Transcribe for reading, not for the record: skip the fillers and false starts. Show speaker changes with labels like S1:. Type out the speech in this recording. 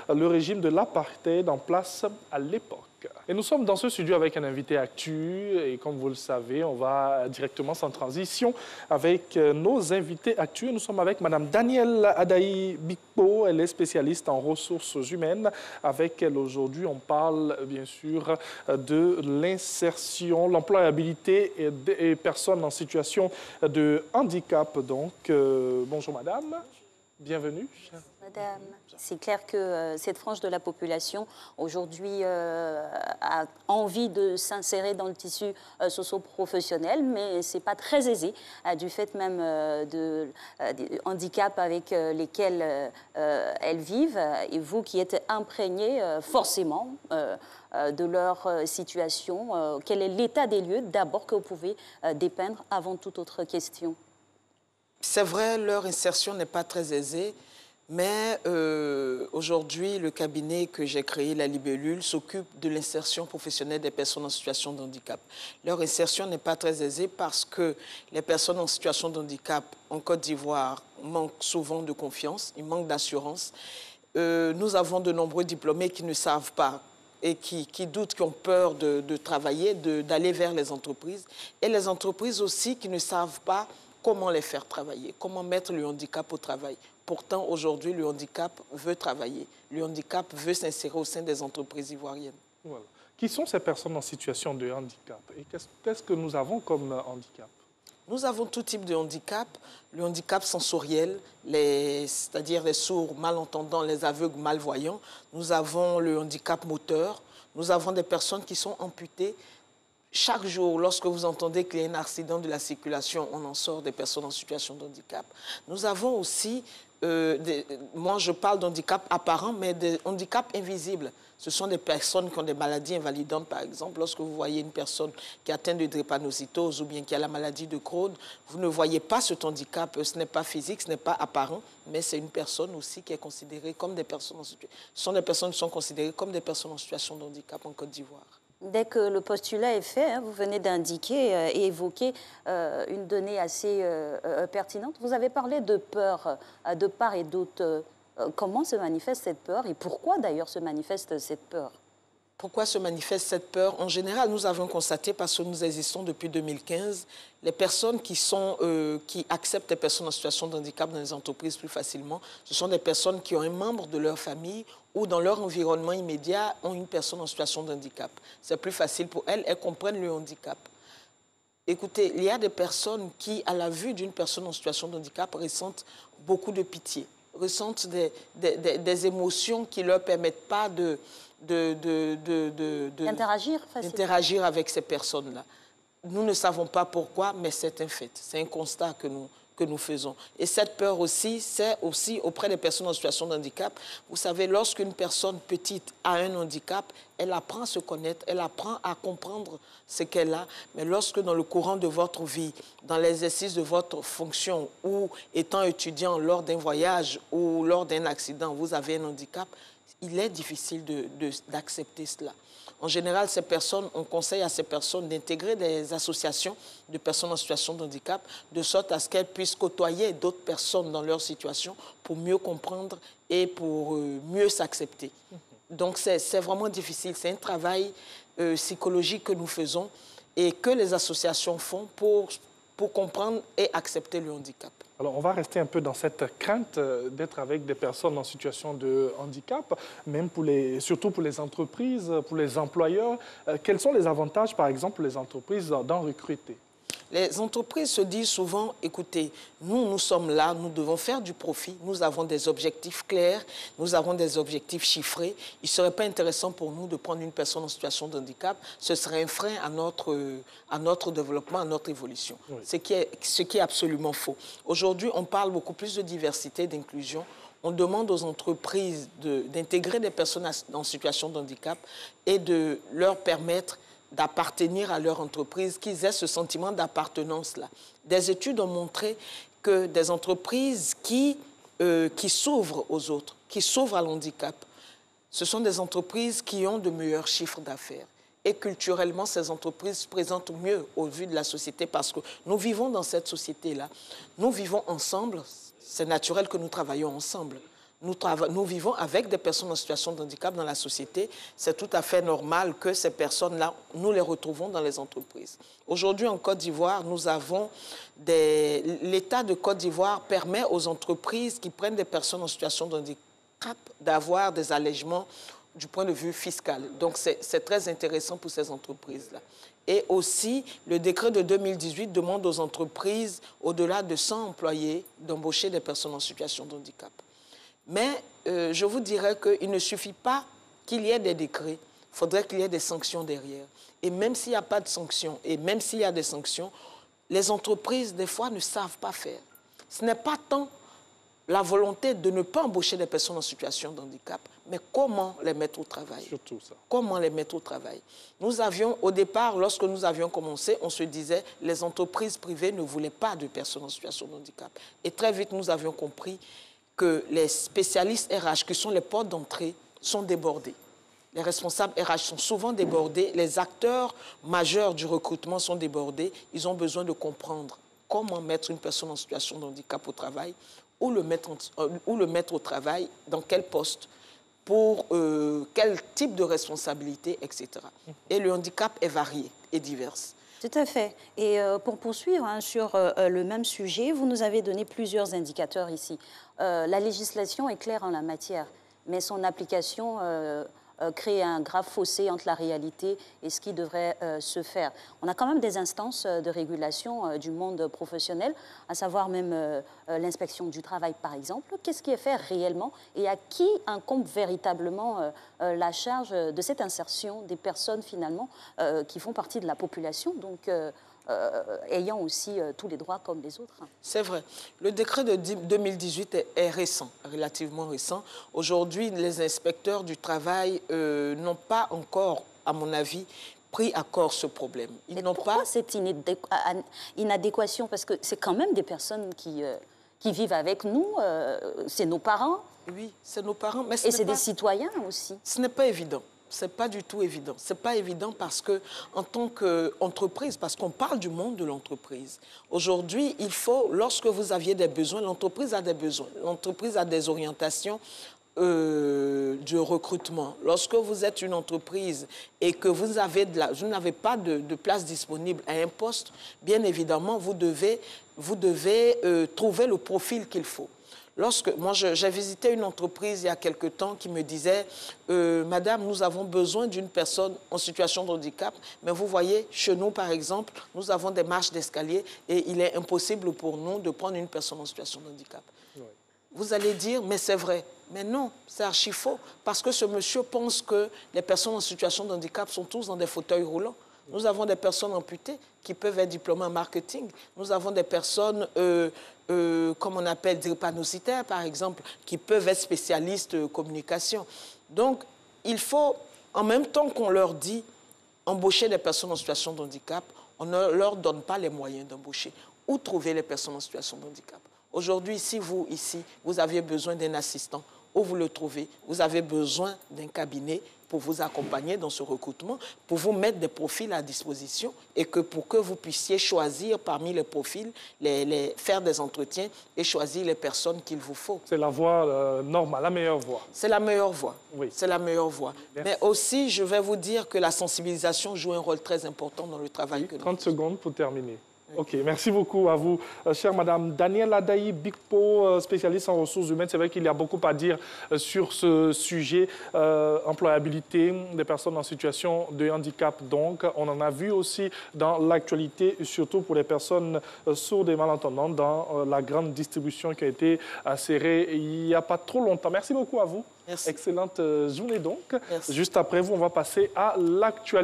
S1: le régime de l'apartheid en place à l'époque. Et nous sommes dans ce studio avec un invité actu et comme vous le savez, on va directement sans transition avec nos invités actus. Nous sommes avec Mme Danielle Adaï-Bikpo, elle est spécialiste en ressources humaines. Avec elle aujourd'hui, on parle bien sûr de l'insertion, l'employabilité des personnes en situation de handicap. Donc, bonjour madame, bienvenue.
S2: Madame, c'est clair que cette frange de la population aujourd'hui a envie de s'insérer dans le tissu socio-professionnel, mais ce n'est pas très aisé, du fait même des handicaps avec lesquels elles vivent. Et vous qui êtes imprégné forcément de leur situation, quel est l'état des lieux d'abord que vous pouvez dépeindre avant toute autre question?
S3: C'est vrai, leur insertion n'est pas très aisée. Mais aujourd'hui, le cabinet que j'ai créé, la Libellule, s'occupe de l'insertion professionnelle des personnes en situation de handicap. Leur insertion n'est pas très aisée parce que les personnes en situation de handicap en Côte d'Ivoire manquent souvent de confiance, ils manquent d'assurance. Nous avons de nombreux diplômés qui ne savent pas et qui doutent, qui ont peur de travailler, d'aller vers les entreprises. Et les entreprises aussi qui ne savent pas comment les faire travailler, comment mettre le handicap au travail. Pourtant, aujourd'hui, le handicap veut travailler. Le handicap veut s'insérer au sein des entreprises ivoiriennes.
S1: Voilà. Qui sont ces personnes en situation de handicap? Et qu'est-ce que nous avons comme handicap?
S3: Nous avons tout type de handicap. Le handicap sensoriel, c'est-à-dire les sourds malentendants, les aveugles malvoyants. Nous avons le handicap moteur. Nous avons des personnes qui sont amputées. Chaque jour, lorsque vous entendez qu'il y a un accident de la circulation, on en sort des personnes en situation de handicap. Nous avons aussi, moi je parle d'handicap apparent, mais des handicaps invisibles. Ce sont des personnes qui ont des maladies invalidantes, par exemple. Lorsque vous voyez une personne qui est atteinte de drépanocytose ou bien qui a la maladie de Crohn, vous ne voyez pas cet handicap. Ce n'est pas physique, ce n'est pas apparent, mais c'est une personne aussi qui est considérée comme des personnes en situation. Ce sont des personnes qui sont considérées comme des personnes en situation de handicap en Côte d'Ivoire.
S2: Dès que le postulat est fait, vous venez d'indiquer et évoquer une donnée assez pertinente. Vous avez parlé de peur de part et d'autre. Comment se manifeste cette peur et pourquoi d'ailleurs se manifeste cette peur?
S3: Pourquoi se manifeste cette peur? En général, nous avons constaté, parce que nous existons depuis 2015, les personnes qui acceptent les personnes en situation de handicap dans les entreprises plus facilement, ce sont des personnes qui ont un membre de leur famille ou dans leur environnement immédiat ont une personne en situation de handicap. C'est plus facile pour elles, elles comprennent le handicap. Écoutez, il y a des personnes qui, à la vue d'une personne en situation de handicap, ressentent beaucoup de pitié, ressentent des émotions qui ne leur permettent pas d'interagir avec ces personnes-là. Nous ne savons pas pourquoi, mais c'est un fait. C'est un constat que nous faisons. Et cette peur aussi, c'est aussi auprès des personnes en situation de handicap. Vous savez, lorsqu'une personne petite a un handicap, elle apprend à se connaître, elle apprend à comprendre ce qu'elle a. Mais lorsque dans le courant de votre vie, dans l'exercice de votre fonction ou étant étudiant lors d'un voyage ou lors d'un accident, vous avez un handicap, il est difficile d'accepter cela. En général, on conseille à ces personnes d'intégrer des associations de personnes en situation de handicap, de sorte à ce qu'elles puissent côtoyer d'autres personnes dans leur situation pour mieux comprendre et pour mieux s'accepter. Donc, c'est vraiment difficile. C'est un travail psychologique que nous faisons et que les associations font pour comprendre et accepter le handicap.
S1: Alors, on va rester un peu dans cette crainte d'être avec des personnes en situation de handicap, même surtout pour les entreprises, pour les employeurs. Quels sont les avantages, par exemple, pour les entreprises d'en recruter?
S3: Les entreprises se disent souvent, écoutez, nous sommes là, nous devons faire du profit, nous avons des objectifs clairs, nous avons des objectifs chiffrés. Il ne serait pas intéressant pour nous de prendre une personne en situation de handicap. Ce serait un frein à notre développement, à notre évolution. Oui. Ce qui est absolument faux. Aujourd'hui, on parle beaucoup plus de diversité, d'inclusion. On demande aux entreprises d'intégrer des personnes en situation de handicap et de leur permettre d'appartenir à leur entreprise, qu'ils aient ce sentiment d'appartenance-là. Des études ont montré que des entreprises qui s'ouvrent aux autres, qui s'ouvrent à l'handicap, ce sont des entreprises qui ont de meilleurs chiffres d'affaires. Et culturellement, ces entreprises se présentent mieux au vu de la société parce que nous vivons dans cette société-là. Nous vivons ensemble, c'est naturel que nous travaillons ensemble. Nous vivons avec des personnes en situation de handicap dans la société. C'est tout à fait normal que ces personnes-là, nous les retrouvons dans les entreprises. Aujourd'hui, en Côte d'Ivoire, nous avons l'État de Côte d'Ivoire permet aux entreprises qui prennent des personnes en situation de handicap d'avoir des allègements du point de vue fiscal. Donc, c'est très intéressant pour ces entreprises-là. Et aussi, le décret de 2018 demande aux entreprises, au-delà de 100 employés, d'embaucher des personnes en situation de handicap. Mais je vous dirais qu'il ne suffit pas qu'il y ait des décrets, il faudrait qu'il y ait des sanctions derrière. Et même s'il n'y a pas de sanctions, et même s'il y a des sanctions, les entreprises, des fois, ne savent pas faire. Ce n'est pas tant la volonté de ne pas embaucher des personnes en situation de handicap, mais comment les mettre au travail.
S1: Surtout ça.
S3: Comment les mettre au travail. Nous avions, au départ, lorsque nous avions commencé, on se disait les entreprises privées ne voulaient pas de personnes en situation de handicap. Et très vite, nous avions compris que les spécialistes RH, qui sont les portes d'entrée, sont débordés. Les responsables RH sont souvent débordés. Les acteurs majeurs du recrutement sont débordés. Ils ont besoin de comprendre comment mettre une personne en situation de handicap au travail, où le mettre au travail, dans quel poste, pour quel type de responsabilité, etc. Et le handicap est varié et divers.
S2: Tout à fait. Et pour poursuivre sur le même sujet, vous nous avez donné plusieurs indicateurs ici. La législation est claire en la matière, mais son application crée un grave fossé entre la réalité et ce qui devrait se faire. On a quand même des instances de régulation du monde professionnel, à savoir même l'inspection du travail, par exemple. Qu'est-ce qui est fait réellement et à qui incombe véritablement la charge de cette insertion des personnes, finalement, qui font partie de la population, donc ayant aussi tous les droits comme les autres.
S3: C'est vrai. Le décret de 2018 est récent, relativement récent. Aujourd'hui, les inspecteurs du travail n'ont pas encore, à mon avis, pris à corps ce problème.
S2: Pourquoi cette inadéquation? Parce que c'est quand même des personnes qui vivent avec nous, c'est nos parents.
S3: Oui, c'est nos parents. Mais
S2: et c'est des citoyens aussi.
S3: Ce n'est pas évident. Ce n'est pas du tout évident. Ce n'est pas évident parce qu'en tant qu'entreprise, parce qu'on parle du monde de l'entreprise, aujourd'hui, il faut, lorsque vous aviez des besoins, l'entreprise a des besoins, l'entreprise a des orientations du recrutement. Lorsque vous êtes une entreprise et que vous n'avez pas de place disponible à un poste, bien évidemment, vous devez trouver le profil qu'il faut. Moi, j'ai visité une entreprise il y a quelque temps qui me disait « Madame, nous avons besoin d'une personne en situation de handicap, mais vous voyez, chez nous, par exemple, nous avons des marches d'escalier et il est impossible pour nous de prendre une personne en situation de handicap. Oui. » Vous allez dire « Mais c'est vrai. » Mais non, c'est archi faux, parce que ce monsieur pense que les personnes en situation de handicap sont tous dans des fauteuils roulants. Nous avons des personnes amputées qui peuvent être diplômées en marketing. Nous avons des personnes, comme on appelle, drépanocytaires, par exemple, qui peuvent être spécialistes communication. Donc, il faut, en même temps qu'on leur dit embaucher des personnes en situation de handicap, on ne leur donne pas les moyens d'embaucher. Où trouver les personnes en situation de handicap? Aujourd'hui, si vous, ici, vous aviez besoin d'un assistant, où vous le trouvez? Vous avez besoin d'un cabinet pour vous accompagner dans ce recrutement, pour vous mettre des profils à disposition et pour que vous puissiez choisir parmi les profils, faire des entretiens et choisir les personnes qu'il vous faut.
S1: C'est la voie normale, la meilleure voie.
S3: C'est la meilleure voie. Oui. C'est la meilleure voie.
S1: Merci.
S3: Mais aussi, je vais vous dire que la sensibilisation joue un rôle très important dans le travail que nous faisons.
S1: 30 secondes pour terminer. Ok, merci beaucoup à vous, chère Madame Danielle Adaï Bikpo, spécialiste en ressources humaines. C'est vrai qu'il y a beaucoup à dire sur ce sujet, employabilité des personnes en situation de handicap. Donc, on en a vu aussi dans l'actualité, surtout pour les personnes sourdes et malentendantes, dans la grande distribution qui a été serrée il n'y a pas trop longtemps. Merci beaucoup à vous.
S3: Merci.
S1: Excellente journée donc.
S3: Merci.
S1: Juste après vous, on va passer à l'actualité.